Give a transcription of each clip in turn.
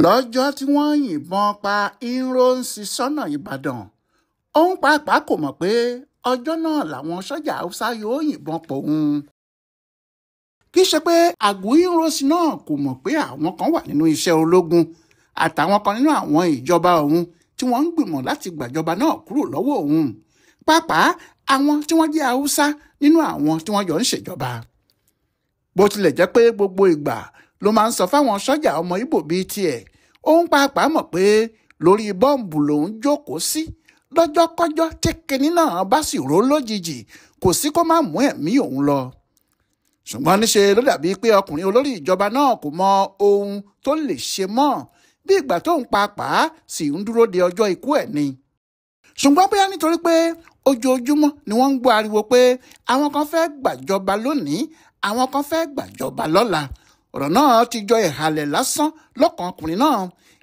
lọ́jọ́ tí wọ́n yìnbọn pa Ironsi sọ́nà Ìbàdàn, òun pàápàá kò mọ̀ pé ọjọ́ náà làwọn sójà Haúsá yóò yìnbọn pọ̀ òun. kì í ṣe pé àgọ́ Ironsi náà kò mọ̀ pé àwọn kan wà nínú iṣẹ́ ológun àtàwọn kan nínú àwọn ìjọba òun tí wọ́n ń gbìmọ̀ láti gbàjọba náà kúrò lọ́wọ́ òun, pàápàá àwọn tí wọ́n jẹ́ Haúsá nínú àwọn tí wọ́n jọ ń ṣèjọba. bó tilẹ̀ jẹ́ pé gbogbo ìgbà ló máa ń sọ fáwọn sójà ọmọ Ìgbò bíi tiẹ̀, òun pàápàá mọ̀ pé lórí bọ́ǹbù lòun jókòó sí lọ́jọ́kọ́jọ́ tí kinní náà bá sì ró lójijì, kò sí kó má mú ẹ̀mí òun lọ. ṣùgbọ́n níṣe ló dàbí pé ọkùnrin olórí ìjọba náà kò mọ ohun tó lè ṣe mọ́, bí ìgbà tóun pàápàá sì ń dúró de ọjọ́ ikú ẹ̀ ni. ṣùgbọ́n bóyá nítorí pé ojoojúmọ́ ni wọ́n ń gbọ́ ariwo pé àwọn kan fẹ́ gbàjọba lónìí, àwọn kan fẹ́ gbàjọba lọ́la, ọ̀rọ̀ náà ti jọ ìhàlẹ̀ lásán lọ́kàn ọkùnrin náà.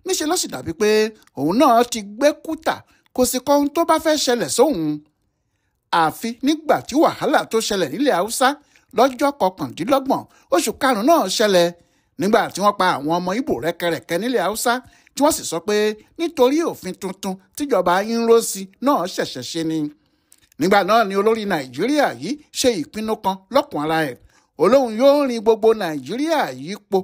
níṣẹ́ ló sì dàbí pé òun náà ti gbé kútà, kò sì kọ ohun tó bá fẹ́ ṣẹlẹ̀ sóhun. àfi nígbà tí wàhálà tó ṣẹlẹ̀ nílẹ̀ Haúsá lọ́jọ́ 29 oṣù karùn-ún náà ṣẹlẹ̀, nígbà tí wọ́n pa àwọn ọmọ Ìgbò rẹ́kẹrẹ́kẹ́ nílẹ̀ Haúsá, tí wọ́n sì sọ pé nítorí òfin tuntun tíjọba Ironsi náà ṣẹ̀ṣẹ̀ ṣe ni. nígbà náà ni olórí Nàìjíríà yìí ṣe ìpinnu kan lọ́kàn ara ẹ̀. Olóhun yóò rin gbogbo Nàìjíríà yípo,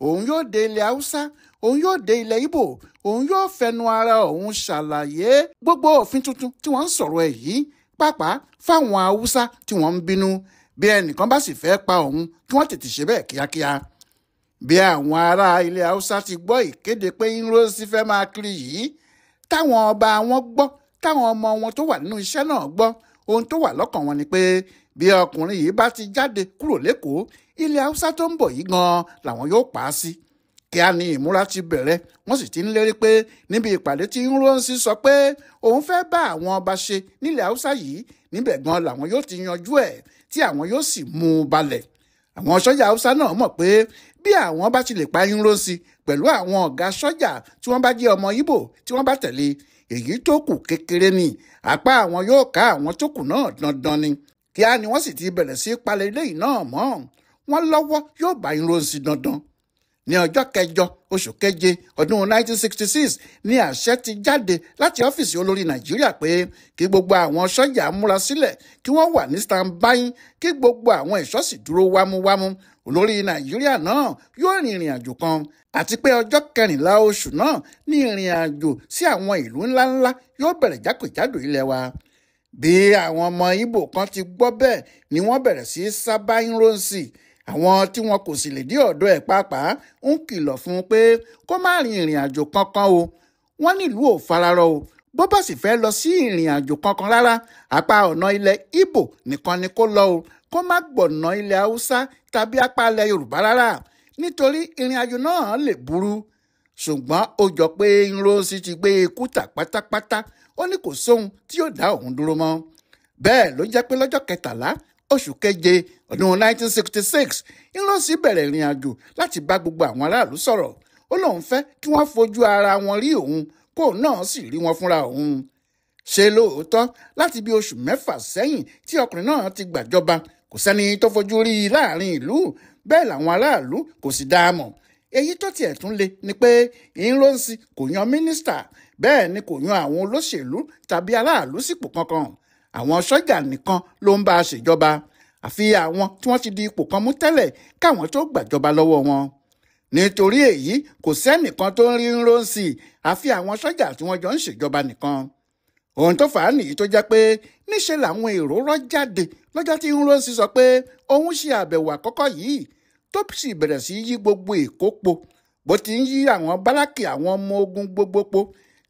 òun yóò dé ilẹ̀ Haúsá, òun yóò dé ilẹ̀ Ìgbò, òun yóò fẹnu ara òun ṣàlàyé gbogbo òfin tuntun tí wọ́n ń sọ̀rọ̀ ẹ̀ yìí, pàápàá fáwọn Haúsá tí wọ́n ń bínú. bí ẹnìkan bá sì fẹ́ pa òun, kí wọ́n tètè ṣe bẹ́ẹ̀ kíákíá. bí àwọn ará ilẹ̀ Haúsá ti gbọ́ ìkéde pé Ironsi fẹ́ máa kiri yìí, táwọn ọba wọn gbọ́, táwọn ọmọ wọn tó wà nínú iṣẹ́ náà gbọ́, ohun tó wà lọ́kàn wọn ni pé bí ọkùnrin yìí bá ti jáde kúrò lẹ́kọ̀ọ́, ilẹ̀ Haúsá tó ń bọ̀ yìí gan-an làwọn yóò pa á sí. kíá ni ìmúra ti bẹ̀rẹ̀, wọ́n sì ti ń lérí pé níbi ìpàdé tí Ironsi sọ pé òun fẹ́ bá àwọn ọba ṣe nílẹ̀ Haúsá yìí, níbẹ̀ gan làwọn yóò ti yanjú ẹ̀ tí àwọn yóò sì mú un balẹ̀. àwọn sójà Haúsá náà mọ̀ pé bí àwọn bá ti lè pa Ironsi pẹ̀lú àwọn ọ̀gá sójà tí wọ́n bá jẹ́ ọmọ Ìgbò tí wọ́n bá tẹ̀lé, èyí tó kù kékeré ni, apá àwọn yóò ká àwọn tó kù náà dandan ni. kíá ni wọ́n sì ti bẹ̀rẹ̀ sí palẹ̀ eléyìí náà mọ́, wọ́n lọ́wọ́ yóò bá Ironsi dandan. ní ọjọ́ 8 oṣù keje ọdún 1966 ni àṣẹ ti jáde láti ọ́fíìsì olórí Nàìjíríà pé kí gbogbo àwọn sójà múra sílẹ̀, kí wọ́n wà ní standby, kí gbogbo àwọn ẹ̀ṣọ́ sì dúró wámúwámú. olórí Nàìjíríà náà yóò rin ìrìn àjò kan, àti pé ọjọ́ 14 oṣù náà ní ìrìn àjò sí àwọn ìlú ńláńlá yóò bẹ̀rẹ̀ jákèjádò ilẹ̀ wa. bí àwọn ọmọ Ìgbò kan ti gbọ́ bẹ́ẹ̀ ni wọ́n bẹ̀rẹ̀ sí sá bá Ironsi. àwọn tí wọn kò sì lè dé ọ̀dọ̀ ẹ̀ pàápàá ń kìlọ̀ fún un pé kó má rin ìrìn àjò kankan o. wọ́n nílùú ò fararọ o, bó bá sì fẹ́ lọ sí ìrìn àjò kankan rárá, apá ọ̀nà ilẹ̀ Ìgbò nìkan ni kó lọ o, kó má gbọ̀nà ilẹ̀ Haúsá tàbí apá ilẹ̀ Yorùbá rárá, nítorí ìrìn àjò náà lè burú. ṣùgbọ́n ó jọ pé Ironsi ti gbé ikú tà pátápátá, ó ní kò sóhun tí yóò dá òun dúró mọ́. bẹ́ẹ̀ ló jẹ́ pé lọ́jọ́ 13 oṣù keje ọdún 1966 Ironsi bẹ̀rẹ̀ ìrìn àjò láti bá gbogbo àwọn aráàlú sọ̀rọ̀. ó lóun fẹ́ kí wọ́n fojú ara wọn rí òun, kóun náà sì rí wọn fúnra òun. ṣe lóòótọ́ láti bí oṣù 6 sẹ́yìn tí ọkùnrin náà ti gbàjọba, kò sẹ́ni tó fojú rí i láàrin ìlú, bẹ́ẹ̀ làwọn aráàlú kò sì dá a mọ̀. èyí tó tiẹ̀ tún le ni pé Ironsi kò yan mínísítà, bẹ́ẹ̀ ni kò yan àwọn olóṣèlú tàbí aráàlú sípò kankan. àwọn sójà nìkan ló ń bá a ṣèjọba, àfi àwọn tí wọ́n ti di ipò kan mú tẹ́lẹ̀ káwọn tó gbàjọba lọ́wọ́ wọn. nítorí èyí kò sẹ́nìkan tó ń rí Ironsi àfi àwọn sójà tí wọ́n jọ ń ṣèjọba nìkan. ohun tó fà á nìyí tó jẹ́ pé níṣe làwọn èrò rọ́ jáde lọ́jọ́ tí Ironsi sọ pé òun ṣe àbẹ̀wò àkọ́kọ́ yìí, tó sì bẹ̀rẹ̀ sí yí gbogbo Èkó po, bó ti ń yí àwọn bárákì àwọn ọmọ ogun gbogbo po,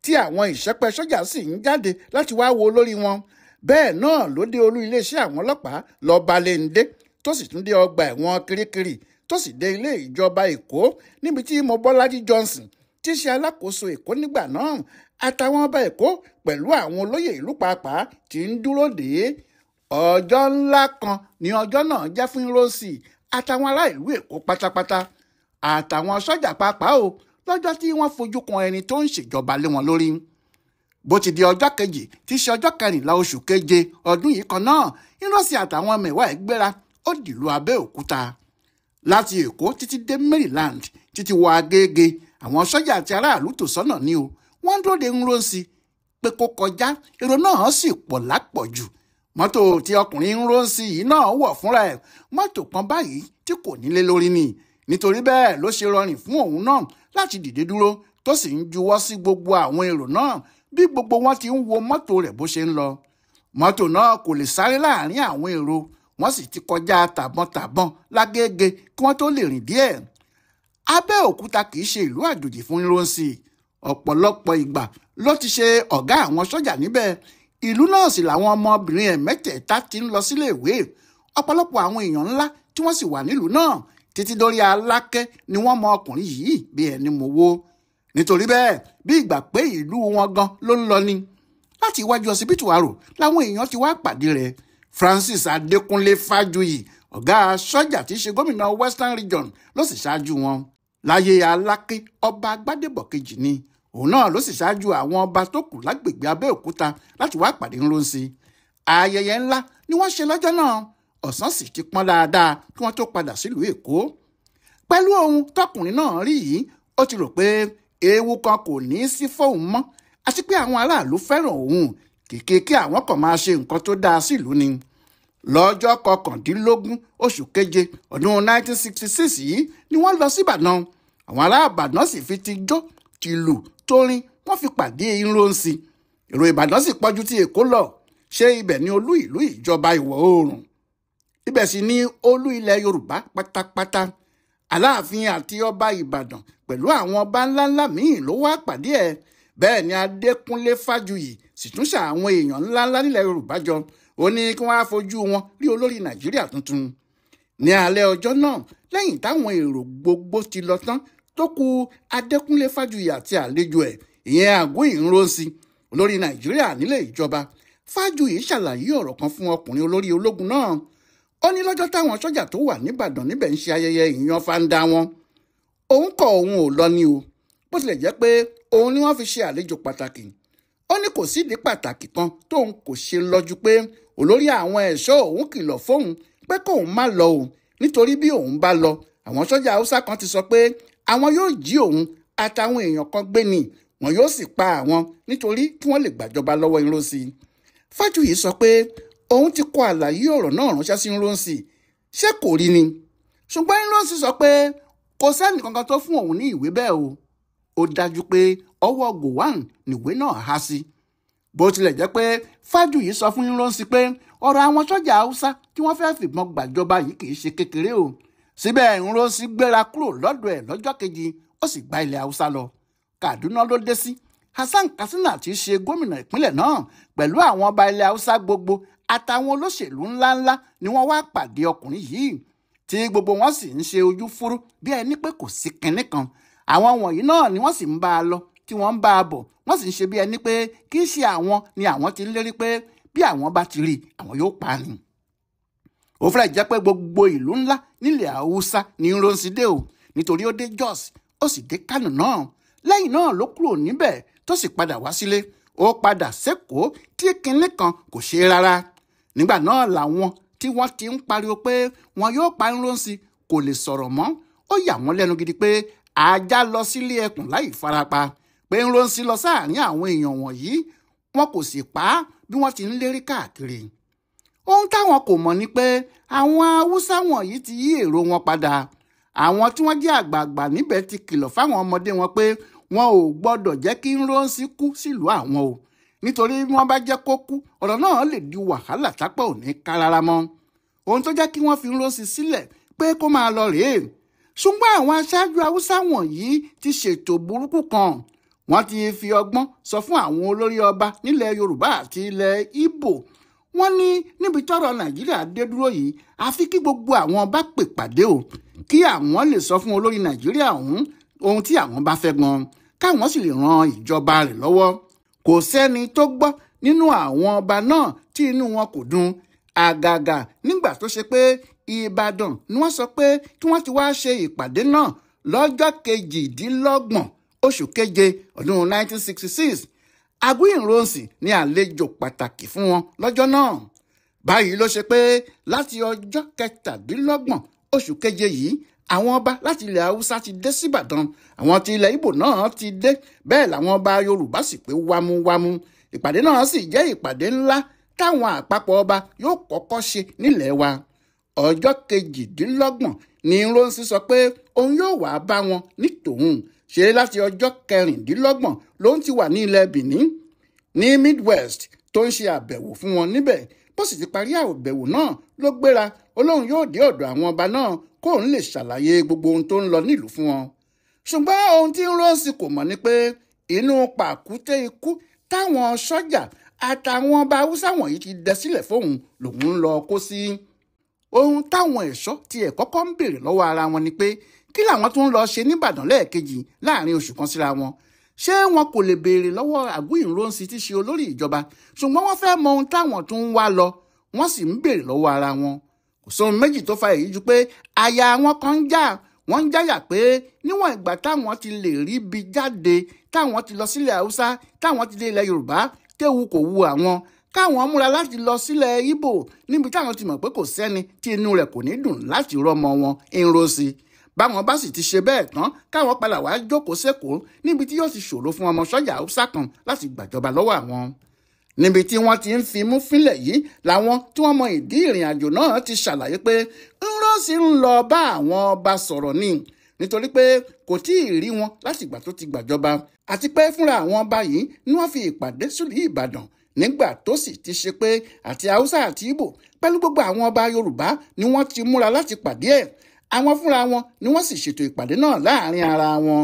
tí àwọn ìṣẹ́pẹ́ sójà sì ń jáde láti wá wo olórí wọn. bẹ́ẹ̀ náà ló dé olú iléeṣẹ́ àwọn ọlọ́pàá lọ́ba Léndé, tó sì tún dé ọgbà ẹ̀wọ̀n Kirikiri, tó sì dé ilé ìjọba Èkó níbi tí Mobọ́lájí Johnson tí í ṣe alákòóso Èkó nígbà náà àtàwọn ọba Èkó pẹ̀lú àwọn olóyè ìlú pàápàá tí ń dúró dè é. ọjọ́ ńlá kan ni ọjọ́ náà jẹ́ fún Ironsi àtàwọn ará ìlú Èkó pátápátá, àtàwọn sójà pàápàá o, lọ́jọ́ tí wọ́n fojú kan ẹni tó ń ṣèjọba lé wọn lórí. bó ti di ọjọ́ kejì tí í ṣe ọjọ́ 14 oṣù keje ọdún yìí kan náà, Ironsi àtàwọn mẹ̀wàá ẹ̀ gbéra ó dìlú Abẹ́òkúta. láti Èkó títí dé Maryland títí wọ Agége, àwọn sọ́jà àti aráàlú tò sọ́nà ni o wọ́n dúró de Nronsi pé kó kọjá, èrò náà sì pọ̀ lápọ̀jù. mọ́tò tí ọkùnrin Nronsi yìí náà wọ̀ fúnra ẹ̀ mọ́tò kan báyìí tí kò nílé lórí ni, nítorí bẹ́ẹ̀ ló ṣe rọrùn fún òun náà láti dìde dúró tó sì ń juwọ́ sí gbogbo àwọn èrò náà bí gbogbo wọn ti ń wo mọ́tò rẹ̀ bó ṣe ń lọ. mọ́tò náà kò lè sáré láàrin àwọn èrò, wọ́n sì ti kọjá tàbọ̀ntàbọ̀n lágége kí wọ́n tó lè rìn díẹ̀. Abẹ́òkúta kì í ṣe ìlú àjòjì fún Nronsi, ọ̀pọ̀lọpọ̀ ìgbà ló ti ṣe ọ̀gá àwọn sọ́jà níbẹ̀. ìlú náà sì làwọn ọmọbìnrin ẹ̀ mẹ́tẹ̀ẹ̀ta ti ń lọ sílé ìwé. ọ̀pọ̀lọpọ̀ àwọn èèyàn ńlá tí wọ́n sì wà nílùú náà títí dórí Aláké ni wọ́n mọ ọkùnrin yìí bí ẹni mowó. nítorí bẹ́ẹ̀ bí ìgbà pé ìlú wọn gan ló ń lọ ni. láti iwájú ọsibítù Arò làwọn èèyàn ti wá pàdé rẹ̀. Francis Adékúnlé Fájuyì, ọ̀gá sọ́jà tí í ṣe gómìnà Western Region, ló sì ṣáájú wọn. láyé Aláké ọba Gbádébọ̀ kejì ni, òun náà ló sì ṣáájú àwọn ọba tó kù lágbègbè Abẹ́òkúta láti wá pàdé Nronsi. ayẹyẹ ńlá ni wọ́n ṣe lọ́jọ́ náà, ọ̀sán sì ti pọ́n dáadáa kí wọ́n tó padà sílùú Èkó. pẹ̀lú ohun tọkùnrin náà rí yìí, ó ti rò pé ewu kan kò ní í sí fóun mọ́, àti pé àwọn aráàlú fẹ́ràn òun kìkì kí àwọn kan máa ṣe nǹkan tó dáa sílùú ni. lọ́jọ́ 19 oṣù keje ọdún 1966 yìí ni wọ́n lọ sí Ìbàdàn. àwọn ará Ìbàdàn sì fi tijó tìlù torin wọ́n fi pàdé Nronsi. èrò Ìbàdàn sì pọ̀jù ti Èkó lọ. ṣé ibẹ̀ ni olú ìlú ìjọba ìwọ̀ oòrùn? ibẹ̀ sì ni olú ilẹ̀ Yorùbá pátápátá. Aláàfin àti ọba Ìbàdàn pẹ̀lú àwọn ọba ńláńlá míì ló wá pàdé ẹ̀. bẹ́ẹ̀ ni Adékúnlé Fájuyì sì tún ṣà àwọn èèyàn ńláńlá nílẹ̀ Yorùbá jọ. ó ní kí wọ́n á fojú wọn rí olórí Nàìjíríà tuntun. ní alẹ́ ọjọ́ náà, lẹ́yìn táwọn èrò gbogbo ti lọ tán, tó kù Adékúnlé Fájuyì àti àlejò ẹ̀, ìyẹn Àgúnì Nronsi, olórí Nàìjíríà nílé ìjọba. Fájuyì ṣàlàyé ọ̀rọ̀ kan fún ọkùnrin olórí ológun náà. ó ní lọ́jọ́ táwọn sọ́jà tó wà níbàdàn níbẹ̀ ń ṣe ayẹyẹ ìyan fanda wọn, òun kọ̀ òun ò lọ ni o, bó tilẹ̀ jẹ́ pé òun ni wọ́n fi ṣe àlejò pàtàkì. ó ní kò sídìí pàtàkì kan tóun kò ṣe lọ́jú pé olórí àwọn ẹ̀ṣọ́ òun kìlọ̀ fóun pé kóun má lọ o, nítorí bí òun bá lọ àwọn sọ́jà Haúsá kan ti sọ pé àwọn yóò jí òun àtàwọn èèyàn kan gbé ni, wọn yóò sì pa àwọn nítorí kí wọ́n lè gbàjọba lọ́wọ́ Nronsi. Fájuyì sọ pé òun ti kọ àlàyé ọ̀rọ̀ náà ránṣẹ́ sí Nronsi, ṣé kò rí ni? ṣùgbọ́n Nronsi sọ pé kò sẹ́nì kankan tó fún òun ní ìwé bẹ́ẹ̀ o. ó dájú pé ọwọ́ Gowon níwé náà há sí. bó tilẹ̀ jẹ́ pé Fájuyì sọ fún Nronsi pé ọ̀rọ̀ àwọn sọ́jà Haúsá tí wọ́n fẹ́ fìbọn gbàjọba yìí kì í ṣe kékeré o. síbẹ̀ Nronsi gbéra kúrò lọ́dọ̀ ẹ̀ lọ́jọ́ kejì, ó sì gba ilẹ̀ Haúsá lọ. Kaduna ló dé sí. Hassan Katsina tí í ṣe gómìnà ìpínlẹ̀ náà pẹ̀lú àwọn ọba ilẹ̀ Haúsá gbogbo àtàwọn olóṣèlú ńláńlá ni wọ́n wá pàdé ọkùnrin yìí, tí gbogbo wọn sì ń ṣe ojú fúrú bí ẹni pé kò sí kinní kan. àwọn wọ̀nyí náà ni wọ́n sì ń bá a lọ tí wọ́n ń bá a bọ̀, wọ́n sì ń ṣe bí ẹni pé kì í ṣe àwọn ni àwọn ti ń lérí pé bí àwọn bá ti rí àwọn yóò pa ni. ó fẹ́rẹ̀ jẹ́ pé gbogbo ìlú ńlá nílẹ̀ Haúsá ni Nronsi dé o, nítorí ó dé Jos, ó sì dé Kánò náà. lẹ́yìn náà ló kúrò níbẹ̀ tó sì padà wá sílé. ó padà s'Ékòó tí kinní kan kò ṣe rárá. nígbà náà làwọn tí wọ́n ti ń pariwo pé wọn yóò pa Nronsi kò lè sọ̀rọ̀ mọ́. ó yà wọ́n lẹ́nu gidi pé ajá lọ sílé ẹkùn láì farapa, pé Nronsi lọ sáàrin àwọn èèyàn wọ̀nyí, wọn kò sì pa á bí wọ́n ti ń lérí káàkiri. ohun táwọn kò mọ̀ ni pé àwọn Haúsá wọ̀nyí ti yí èrò wọn padà. àwọn tí wọ́n jẹ́ àgbààgbà níbẹ̀ ti kìlọ̀ fáwọn ọmọdé wọn pé wọn ò gbọ́dọ̀ jẹ́ kí Nronsi kú sílùú àwọn o, nítorí bí wọ́n bá jẹ́ kó kú ọ̀rọ̀ náà lè di wàhálà tápẹ́ ò ní ká rárá mọ́. ohun tó jẹ́ kí wọ́n fi Nronsi sílẹ̀ pé kó máa lọ rèé. ṣùgbọ́n àwọn aṣáájú Haúsá wọ̀nyí ti ṣètò burúkú kan. wọ́n ti fi ọgbọ́n sọ fún àwọn olórí ọba nílẹ̀ Yorùbá àti ilẹ̀ Ìgbò. wọ́n ní níbi tọ́rọ̀ Nàìjíríà dé dúró yìí, àfi kí gbogbo àwọn ọba pè pàdé o, kí àwọn lè sọ fún olórí Nàìjíríà ọ̀hún ohun tí àwọn bá fẹ́ gan, káwọn sì lè ran ìjọba rẹ̀ lọ́wọ́. kò sẹ́ni tó gbọ́ nínú àwọn ọba náà tí inú wọn kò dùn, àgàgà nígbà tó ṣe pé Ìbàdàn ni wọ́n sọ pé kí wọ́n ti wá ṣe ìpàdé náà lọ́jọ́ 28 oṣù keje ọdún 1966. Àgúnì Nronsi ní àlejò pàtàkì fún wọn lọ́jọ́ náà. báyìí ló ṣe pé láti ọjọ́ 27 oṣù keje yìí àwọn ọba láti ilẹ̀ haúsá ti dé síbàdàn, àwọn ti ilẹ̀ ìgbò náà ti dé, bẹ́ẹ̀ làwọn ọba yorùbá sì pé wámúwámú. Ìpàdé náà sì jẹ́ ìpàdé ńlá táwọn àpapọ̀ ọba yóò kọ́kọ́ ṣe nílẹ̀ wa. Ọjọ́ 28 ni Ironsi sọ pé òun yóò wá bá wọn ní tòun, ṣe láti ọjọ́ 26 lòun ti wà ní ilẹ̀ Benin ní Midwest tó ń ṣe àbẹ̀wò fún wọn níbẹ̀. Bó sì ti parí àbẹ̀wò náà ló gbéra, olóhùn yóò dé ọ̀dọ̀ àwọn ọba náà kóun lè ṣàlàyé gbogbo ohun tó ń lọ nílùú fún wọn. Ṣùgbọ́n ohun tí Ironsi kò mọ̀ ni pé inú pàkúté ikú táwọn sọ́jà àtàwọn ọba haúsá wọ̀nyí ti dẹ sílẹ̀ fóun lòun ń lọ kó sí. Ohun táwọn ẹ̀ṣọ́ tiẹ̀ kọ́kọ́ ń béèrè lọ́wọ́ ara wọn ni pé kí làwọn tún ń lọ ṣe níbàdàn lẹ́ẹ̀kejì láàrin oṣù kan síra wọn. Ṣé wọn kò lè béèrè lọ́wọ́ Àgúì Ironsi tí ṣe olórí ìjọba, ṣùgbọ́n wọ́n fẹ́ mọ ohun táwọn tún ń wá lọ, wọ́n sì ń béèrè lọ́wọ́ ara wọn. Kò sóhun méjì tó fa èyí ju pé àyà wọn kan ń já, wọ́n ń jáyà pé níwọ̀n ìgbà táwọn ti lè rí bi jáde, táwọn ti lọ sílẹ̀ haúsá, táwọn ti dé ilẹ̀ yorùbá, téwu kò wu àwọn, káwọn múra láti lọ sílẹ̀ Ìgbò níbi táwọn ti mọ̀ pé kò sẹ́ni tí inú rẹ̀ kò ní dùn láti rọ́mọ wọn Ironsi. Báwọn bá sì ti ṣe bẹ́ẹ̀ tán, káwọn padà wá jókòó sẹ́kọ̀ọ́ níbi tí yóò ti ṣòro fún ọmọ sọ́jà haúsá kan láti gbàjọba lọ́wọ́ àwọn. Níbi tí wọ́n ti ń fimú fínlẹ̀ yìí làwọn tí wọ́n mọ ìdí ìrìn àjò náà ti ṣàlàyé pé Ironsi ń lọ bá àwọn ọba sọ̀rọ̀ ni, nítorí pé kò tí ì rí wọn láti ìgbà tó ti gbàjọba, àti pé fúnra àwọn ọba yìí ni wọ́n fi ìpàdé sílùú Ìbàdàn nígbà tó sì ti ṣe pé àti haúsá àti Ìgbò pẹ̀lú gbogbo àwọn ọba yorùbá ni wọ́n ti múra láti pàdé ẹ̀. Àwọn fúnra wọn ni wọ́n sì ṣètò ìpàdé náà láàrin ara wọn.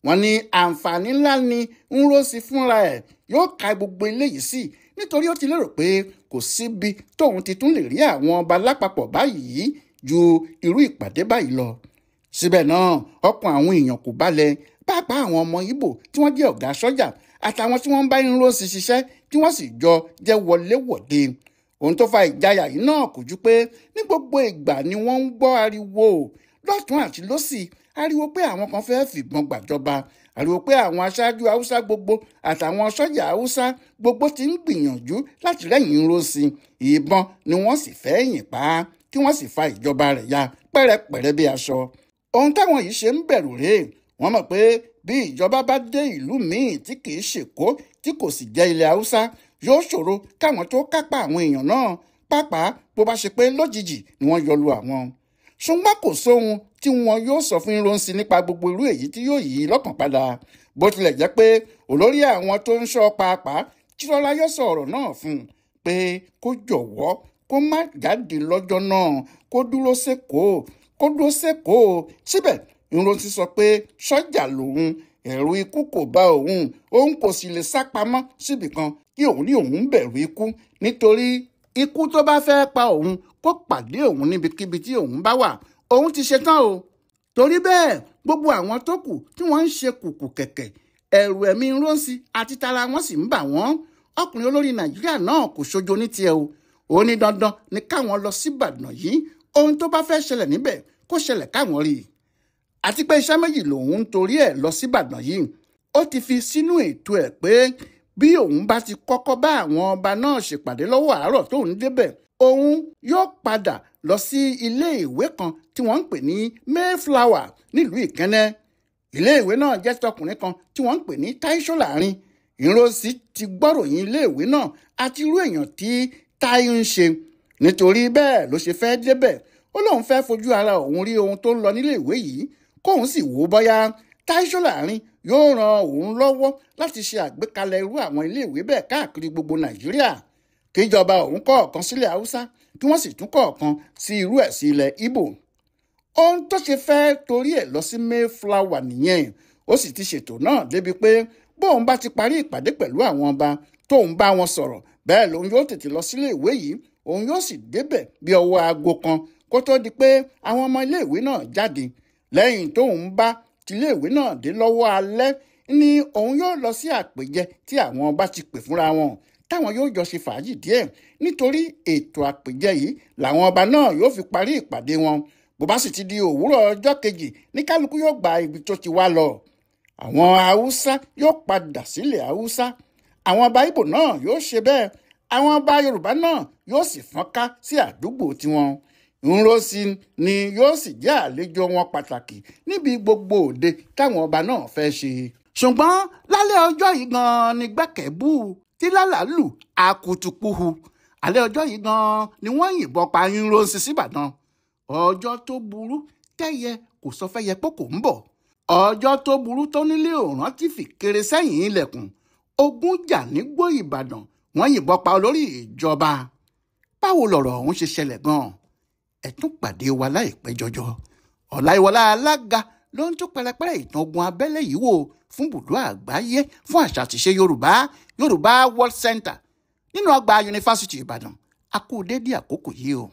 Wọ́n ní àǹfààní ńlá ni Ironsi fúnra ẹ̀ yóò ka gbogbo eléyìí sí, nítorí ó ti lérò pé kò síbi tóun ti tún lè rí àwọn ọba lápapọ̀ báyìí ju irú ìpàdé báyìí lọ. Síbẹ̀ náà ọkàn àwọn èèyàn kò balẹ̀, pàápàá àwọn ọmọ Ìgbò tí wọ́n jẹ́ ọ̀gá sọ́jà àtàwọn tí wọ́n ń bá Ironsi ṣiṣẹ́ tí wọ́n sì jọ jẹ́ wọléwọ̀de. Ohun tó fa ìjayà yìí náà kò ju pé ní gbogbo ìgbà ni wọ́n ń gbọ́ ariwo lọ́tún àti lósì, ariwo pé àwọn kan fẹ́ fìbọn gbàjọba, ariwo pé àwọn aṣáájú haúsá gbogbo àtàwọn sọ́jà haúsá gbogbo ti ń gbìyànjú láti rẹ́yìn Ironsi, ìbọn ni wọ́n sì fẹ́ yìn pa á kí wọ́n sì fa ìjọba rẹ̀ ya pẹ́rẹpẹ̀rẹ bí aṣọ. Ohun táwọn yìí ṣe ń bẹ̀rù rèé, wọ́n mọ̀ pé bí ìjọba bá dé ìlú míì tí kì í ṣèkó tí kò sì jẹ́ ilẹ̀ haúsá, yóò ṣòro káwọn tó kápá àwọn èèyàn náà, pàápàá bó bá ṣe pé lójijì ni wọ́n yọlu àwọn. Ṣùgbọ́n kò sóhun tí wọn yóò sọ fún Ironsi nípa gbogbo irú èyí tí yóò yí lọ́kàn padà, bó tilẹ̀ jẹ́ pé olórí àwọn tó ń ṣọ́ pàápàá Chirọláyọ̀ sọ ọ̀rọ̀ náà fún un pé kó jọ̀wọ́ kó má jáde lọ́jọ́ náà, kó dúró sẹ́kọ̀ọ́. Síbẹ̀ Ironsi sọ pé sọ́jà lòun, ẹ̀rù ikú kò bá òun kò sì lè sá pamọ́ síbì kan kí òun ní òun bẹ̀rù ikú, nítorí ikú tó bá fẹ́ pa òun kó pàdé òun níbikíbi tí òun bá wà, òun ti ṣetán o. Torí bẹ́ẹ̀ gbogbo àwọn tó kù tí wọ́n ń ṣe kùkù kẹ̀kẹ̀, ẹ̀rù ẹ̀mí Ironsi àti tara wọn sì ń bà wọ́n. Ọkùnrin olórí Nàìjíríà náà kò ṣojo ní tiẹ̀ o, ó ní dandan ni káwọn lọ síbàdàn yìí, ohun tó bá fẹ́ ṣẹlẹ̀ níbẹ̀ kó ṣẹlẹ̀ káwọn rí i. Àti pé iṣẹ́ méjì lòun ń torí ẹ̀ lọ síbàdàn yìí. Ó ti fi sínú ètò ẹ̀ pé bí òun bá ti kọ́kọ́ bá àwọn ọba náà ṣèpàdé lọ́wọ́ àárọ̀ tóun débẹ̀, òun yóò padà lọ sí ilé ìwé kan tí wọ́n ń pè ní Mayflower nílùú Ìkẹ́nnẹ́. Ilé ìwé náà jẹ́ tọkùnrin kan tí wọ́n ń pè ní Táíṣò Láàrin. Ironsi ti gbọ́ròyìn ilé ìwé náà àti irú èèyàn tí Táí ń ṣe, nítorí bẹ́ẹ̀ ló ṣe fẹ́ débẹ̀. Ó lóun fẹ́ fojú ara òun rí ohun tó ń lọ nílé ìwé yìí, kóun sì wò ó bóyá Táíṣò Láàrin yóò ran òun lọ́wọ́ láti ṣe àgbékalẹ̀ irú àwọn iléèwé bẹ́ẹ̀ káàkiri gbogbo Nàìjíríà, kíjọba òun kọ́ ọ̀kan sílẹ̀ haúsá kí wọ́n sì tún kọ́ ọ̀kan sí irú ẹ̀ sí ilẹ̀ Ìgbò. Ohun tó ṣe fẹ́ torí ẹ̀ lọ sí Mayflower nìyẹn. Ó sì ti ṣètò náà débi pé bóun bá ti parí ìpàdé pẹ̀lú àwọn ọba tóun bá wọn sọ̀rọ̀, bẹ́ẹ̀ lòun yóò tètè lọ sílé ìwé yìí, òun yóò sì débẹ̀ bí ọwọ́ aago kan kó tó di pé àwọn ọmọ iléèwé náà jáde. Lẹ́yìn tóun bá tiléèwé náà dé lọ́wọ́ alẹ́ ni òun yóò lọ sí àpèjẹ tí àwọn ọba ti pè fúnra wọn, táwọn yóò jọ ṣe fàájì díẹ̀, nítorí ètò àpèjẹ yìí làwọn ọba náà yóò fi parí ìpàdé wọn. Bó bá sì ti di òwúrọ̀ ọjọ́ kejì ní kálukú yóò gba ibi tó ti wá lọ. Àwọn haúsá yóò padà sílẹ̀ haúsá, àwọn ọba Ìgbò náà yóò ṣe bẹ́ẹ̀, àwọn ọba Yorùbá náà yóò sì fọ́nká sí àdúgbò tiwọn. Nrosi ni yóò sì jẹ́ àlejò wọn pàtàkì níbi gbogbo òde táwọn ọba náà fẹ́ ṣe. ṣùgbọ́n lálẹ́ ọjọ́ yìí gan-an ni gbẹ́kẹ̀bú tí lálàálù akutupuhu. alẹ́ ọjọ́ yìí gan-an ni wọ́n yìnbọn pa Nrosi síbàdàn. ọjọ́ tó burú tẹ́yẹ kò sọ fẹ́ yẹ pé kò ń bọ̀. ọjọ́ tó burú tó nílé òràn ti fi kéré sẹ́yìn ilẹ̀kùn. ogun jà nígbó Ìbàdàn wọ́n yìnbọn pa olórí ìjọba. báwo lọ̀rọ̀ ọ̀hún ṣe ṣẹlẹ̀ gan-an? ẹ tún pàdé wa láìpẹ́ jọjọ. Ọláyíwọlá Alága ló ń tún pẹrẹpẹrẹ ìtàn ogun abẹ́lé yìí wò fún Ibùdó Àgbáyé fún àṣà àtìṣe Yorùbá World Center nínú ọgbà Yunifásitì Ìbàdàn. a kú dédé àkókò yìí o.